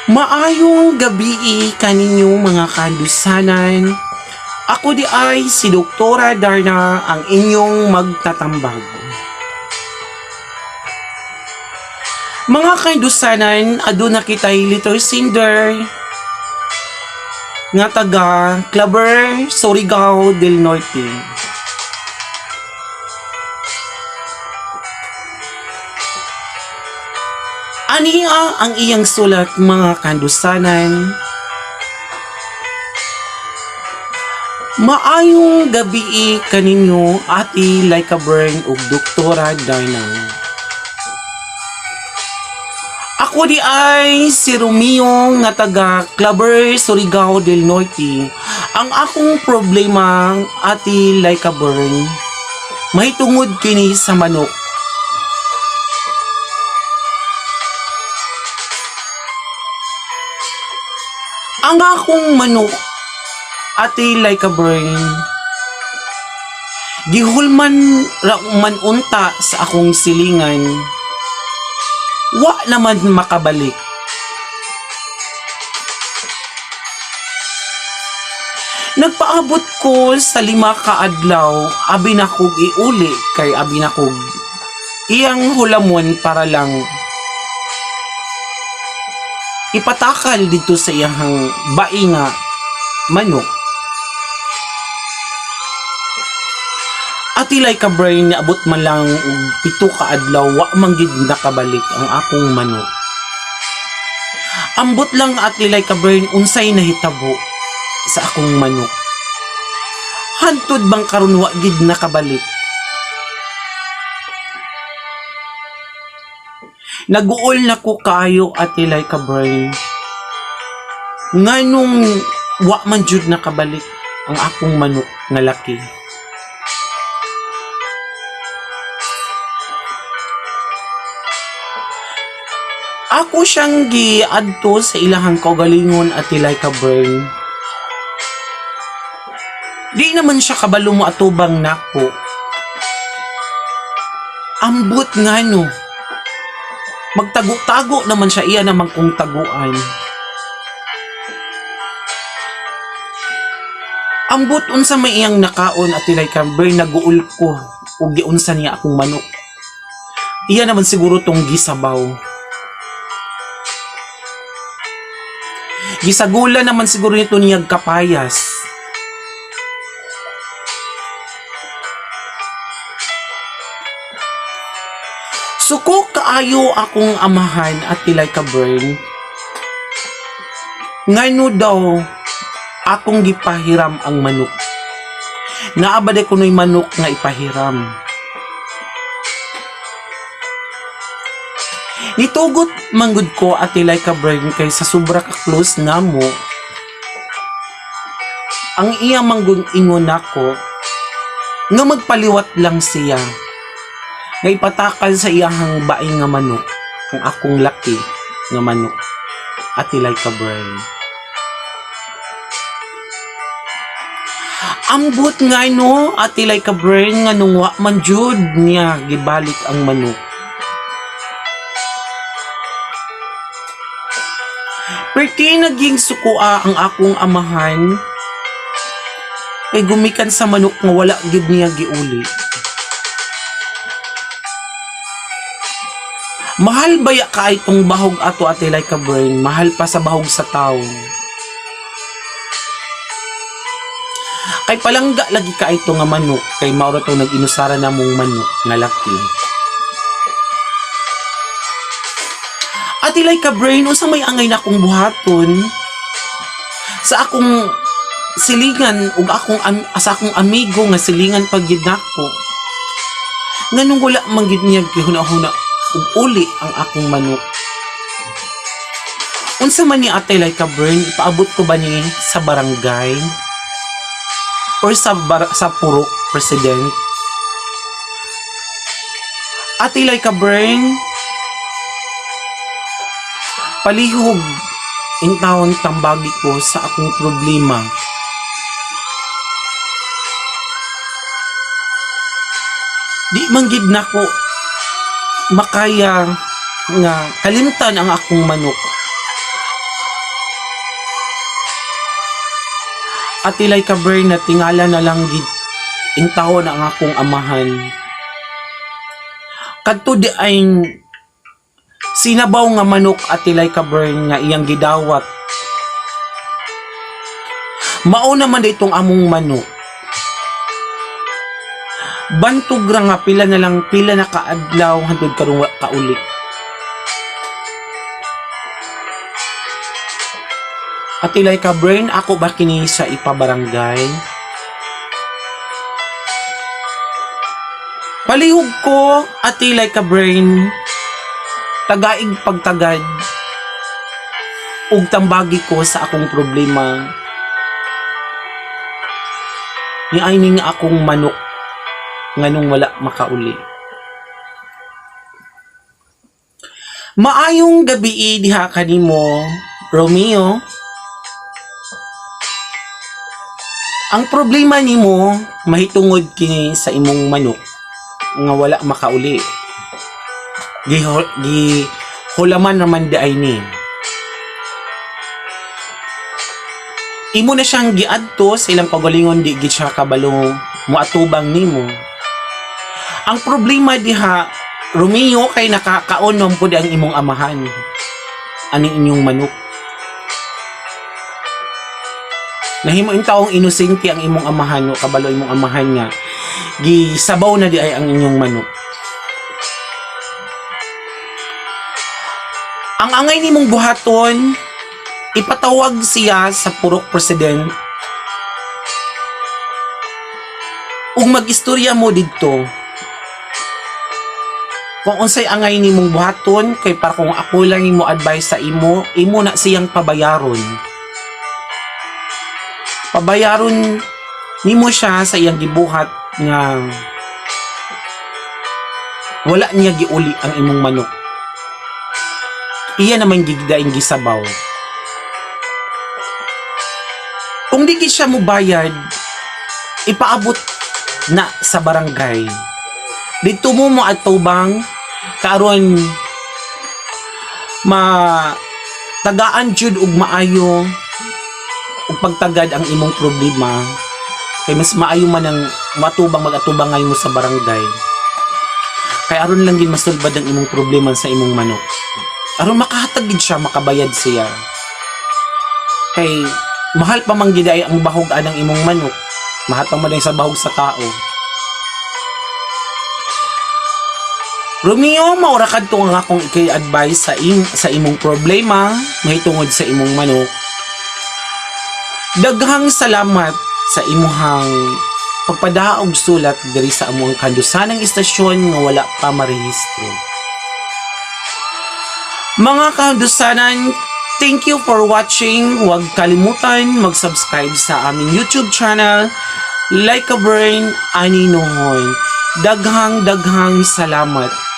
Maayong gabi kaninyo mga kandusanan. Ako di ay si Doktora Darna ang inyong magtatambag. Mga kandusanan, aduna kitay Little Cinder nga taga Claver, Surigao del Norte. Aniya ang iyang sulat mga kandusanan. Maayong gabi kaninyo ati Laika Bern ug Doktora Darna. Ako di ay si Romeo nga taga Claver, Surigao del Norte. Ang akong problema ati Laika Bern mahitungod kini sa manok. Ang akong manok ati Laika Bern gihulman ra man unta sa akong silingan, wa naman makabalik. Nagpaabot ko sa 5 ka adlaw, abi na kog iuli kay abi na kog iyang hulamon para lang ipatakal dito sa iyang bainga manok. Ati Laika Bern niabot man lang og 7 ka adlaw wa man gid nakabalik ang akong manok. Ambot lang ati Laika Bern unsay nahitabo sa akong manok. Hantod bang karon wa gid nakabalik. Naguol na ko kayo ati Laika Bern. Nganong wa man jud nakabalik ang akong manok nga laki. Ako siyang giadto sa ilahang kaugalingon ati Laika Bern. Di naman siya kabalo mo atubang nako. Ambot ngano. Magtago-tago naman siya, iya naman kong taguan. Ambot unsa may iyang nakaon at Laika Bern naguul ko ug giunsa niya akong manok. Iya naman siguro tong gisabaw. Gisagula naman siguro nito niyag kapayas. Suko kaayo akong amahan at Laika Bern. Ngano daw akong gipahiram ang manok. Naabade ko no'y manok nga ipahiram. Nitugot manggod ko at Laika Bern kay sa sobra ka close nga mo. Ang iya manggod ingon ako nga magpaliwat lang siya. Nga ipatakal sa iyahang baing nga manok ang akong laki nga manok ati Laika Bern. Ambot nga no ati Laika Bern nga nung wa man jud niya gibalik ang manok. Perti naging sukua ang akong amahan kay gumikan sa manok nga wala gid niya giuli. Mahal baya ka itong bahog ato ati Laika Bern, mahal pa sa bahog sa tao. Kay palangga lagi ka ito nga manok, kay maura to nag-inusara na mong manok nga laki. Ati Laika Bern, unsa may angay na akong buhaton sa akong silingan ug sa akong amigo nga silingan pagyud nako. Nganong wala man gid niya gihuna-huna ug uli ang akong manok. Unsa man ni ate Laika Bern, ipaabot ko ba ni sa barangay or sa purok president? Ate Laika Bern, palihog in taon tambagi ko sa akong problema. Di man gid nako makaya nga kalimtan ang akong manok. At ilay kaber na tingala na lang gid intaho na ang akong amahan. Kadto di ay sinabaw nga manok at ilay kaber nga iyang gidawat. Mao naman itong among manok. Bantog ra nga pila na kaadlaw hangtod karong kauli. At ilay ka brain, ako ba kini sa ipabarangay? Palihog ko at ilay ka brain, tagaig pagtagad ug tambagi ko sa akong problema. Niay ning akong manok nganong wala makauli. Maayong gabi diha kanimo, Romeo. Ang problema nimo mahitungod kini sa imong manok nga wala makauli. Hulaman naman di ay ni. Imo na siyang giadto sa ilang pagalingon di gid siya kabalo moatubang nimo. Ang problema diha, Romeo, kay nakakaonom pud ang imong amahan. Ani inyong manok. Nahimo in taong inosente ang imong amahan o kabalo imong amahan nga gisabaw na di ay ang inyong manok. Ang angay nimong buhaton, ipatawag siya sa purok president ug mag-istorya mo didto kung unsay angay nimong buhaton, kay para kung ako lang imo advice sa imo na siyang pabayaron nimo siya sa iyang gibuhat nga wala niya giuli ang imong manok. Iya naman gidaing gisabaw. Kung di siya mo bayad, ipaabot na sa barangay. Dito mo atubang karon tagaan jud ug maayo ug pagtagad ang imong problema, kay mas maayo man ang magatubang ngayon mo sa barangay. Kay aron lang gid masulbad ang imong problema sa imong manok. Aron makahatag gid siya, makabayad siya. Kay mahal pa man gid ay ang bahog anang imong manok. Mahatang man sa bahog sa tao. Romeo, maura kadto nga akong advice sa imong problema mahitungod sa imong manok. Daghang salamat sa imuhang pagpadaog sulat diri sa among kandusanang istasyon nga wala pa marehistro. Mga kandusanan, thank you for watching. Huwag kalimutan mag-subscribe sa aming YouTube channel, Like a Brain Ani Nohoy. Daghang salamat.